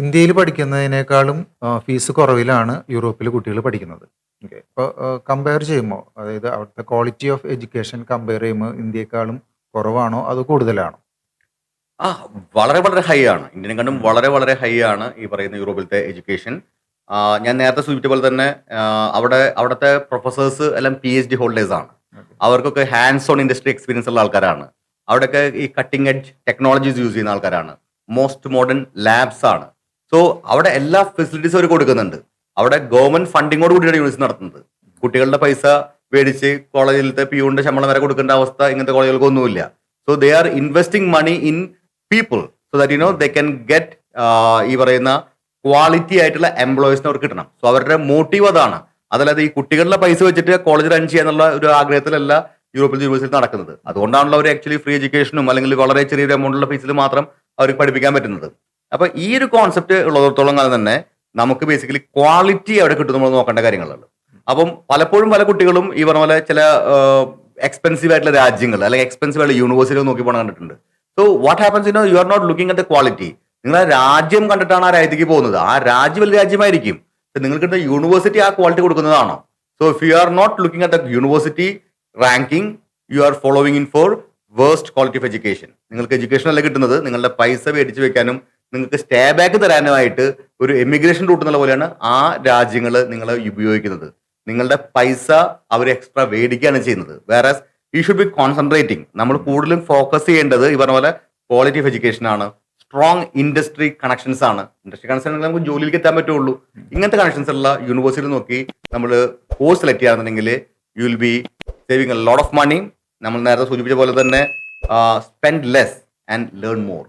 ഇന്ത്യയിൽ പഠിക്കുന്നതിനേക്കാളും ഫീസ് കുറവിലാണ് യൂറോപ്പിൽ കുട്ടികൾ പഠിക്കുന്നത്. ഓക്കെ. അപ്പോൾ കമ്പയർ ചെയ്യുമ്പോൾ അതായത് അവിടുത്തെ ക്വാളിറ്റി ഓഫ് എഡ്യൂക്കേഷൻ കമ്പയർ ചെയ്യുമ്പോൾ ഇന്ത്യയെക്കാളും കുറവാണോ അതോ കൂടുതലാണോ? ആ വളരെ വളരെ ഹൈ ആണ്. ഇന്ത്യനെക്കാളും വളരെ വളരെ ഹൈ ആണ് ഈ പറയുന്ന യൂറോപ്പിലത്തെ എഡ്യൂക്കേഷൻ. ഞാൻ നേരത്തെ സൂചിപ്പിച്ച പോലെ തന്നെ അവിടുത്തെ പ്രൊഫസേഴ്സ് എല്ലാം PhD ഹോൾഡേഴ്സ് ആണ്. ഓക്കെ. അവർക്കൊക്കെ ഹാൻഡ്സ് ഓൺ ഇൻഡസ്ട്രി എക്സ്പീരിയൻസ് ഉള്ള ആൾക്കാരാണ്. അവിടെയൊക്കെ ഈ കട്ടിംഗ് എഡ്ജ് ടെക്നോളജീസ് യൂസ് ചെയ്യുന്ന ആൾക്കാരാണ്. മോസ്റ്റ് മോഡേൺ ലാബ്സ് ആണ്. സോ അവിടെ എല്ലാ ഫെസിലിറ്റീസും അവർ കൊടുക്കുന്നുണ്ട്. അവിടെ ഗവൺമെന്റ് ഫണ്ടിങ്ങോട് കൂടിയാണ് യൂണിവേഴ്സിറ്റി നടത്തുന്നത്. കുട്ടികളുടെ പൈസ മേടിച്ച് കോളേജിലത്തെ പിയൂണിന്റെ ശമ്പളം വരെ കൊടുക്കേണ്ട അവസ്ഥ ഇങ്ങനത്തെ കോളേജുകൾക്കൊന്നുമില്ല. So they are investing money in people so that they can get ഈ പറയുന്ന ക്വാളിറ്റി ആയിട്ടുള്ള എംപ്ലോയീസിനെ അവർക്ക് കിട്ടണം. സോ അവരുടെ മോട്ടീവ് അതാണ്. അതല്ലാതെ ഈ കുട്ടികളുടെ പൈസ വെച്ചിട്ട് കോളേജ് റൺ ചെയ്യാന്നുള്ള ഒരു ആഗ്രഹത്തിലല്ല യൂറോപ്പിൽ യൂണിവേഴ്സിറ്റി നടക്കുന്നത്. അതുകൊണ്ടാണല്ലോ അവർ ആക്ച്വലി ഫ്രീ എഡ്യൂക്കേഷനും അല്ലെങ്കിൽ വളരെ ചെറിയൊരു എമൗണ്ടുള്ള ഫീസിൽ മാത്രം അവർക്ക് പഠിപ്പിക്കാൻ പറ്റുന്നത്. അപ്പൊ ഈ ഒരു കോൺസെപ്റ്റ് ഉള്ളിടത്തോളം കാലം തന്നെ നമുക്ക് ബേസിക്കലി ക്വാളിറ്റി അവിടെ കിട്ടും നമ്മൾ നോക്കേണ്ട കാര്യങ്ങളുണ്ട്. അപ്പം പലപ്പോഴും പല കുട്ടികളും ഈ പറഞ്ഞ പോലെ ചില എക്സ്പെൻസീവ് ആയിട്ടുള്ള രാജ്യങ്ങൾ അല്ലെങ്കിൽ എക്സ്പെൻസീവ് ആയിട്ടുള്ള യൂണിവേഴ്സിറ്റികൾ നോക്കി പോകണം കണ്ടിട്ടുണ്ട്. So what happens you are not looking at the quality. നിങ്ങൾ ആ രാജ്യം കണ്ടിട്ടാണ് ആ രാജ്യത്തേക്ക് പോകുന്നത്. ആ രാജ്യം വലിയ രാജ്യമായിരിക്കും. നിങ്ങൾക്ക് യൂണിവേഴ്സിറ്റി ആ ക്വാളിറ്റി കൊടുക്കുന്നതാണോ? So if you are not looking at the university ranking, you are following in for waste quality of education. നിങ്ങൾക്ക് എഡ്യൂക്കേഷൻ അല്ല കിട്ടുന്നത്, നിങ്ങളുടെ പൈസ മേടിച്ചു വെക്കാനും നിങ്ങൾക്ക് സ്റ്റേ ബാക്ക് തരാനുമായിട്ട് ഒരു എമിഗ്രേഷൻ റൂട്ട് എന്നുള്ള പോലെയാണ് ആ രാജ്യങ്ങൾ നിങ്ങളെ ഉപയോഗിക്കുന്നത്. നിങ്ങളുടെ പൈസ അവർ എക്സ്ട്രാ മേടിക്കുകയാണ് ചെയ്യുന്നത്. വേറെ യു ഷുഡ് ബി കോൺസെൻട്രേറ്റിംഗ്. നമ്മൾ കൂടുതലും ഫോക്കസ് ചെയ്യേണ്ടത് ഈ പറഞ്ഞ പോലെ ക്വാളിറ്റി ഓഫ് എഡ്യൂക്കേഷൻ ആണ്. സ്ട്രോങ് ഇൻഡസ്ട്രി കണക്ഷൻസ് ആണ്. ഇൻഡസ്ട്രി കണക്ഷൻ നമുക്ക് ജോലിയിലേക്ക് എത്താൻ പറ്റുള്ളൂ. ഇങ്ങനത്തെ കണക്ഷൻസ് ഉള്ള യൂണിവേഴ്സിറ്റി നോക്കി നമ്മൾ കോഴ്സ് സെലക്ട് ചെയ്യുകയാണെന്നുണ്ടെങ്കിൽ you will be saving a lot of money. നമ്മൾ നേരത്തെ സൂചിപ്പിച്ച പോലെ തന്നെ spend less and learn more.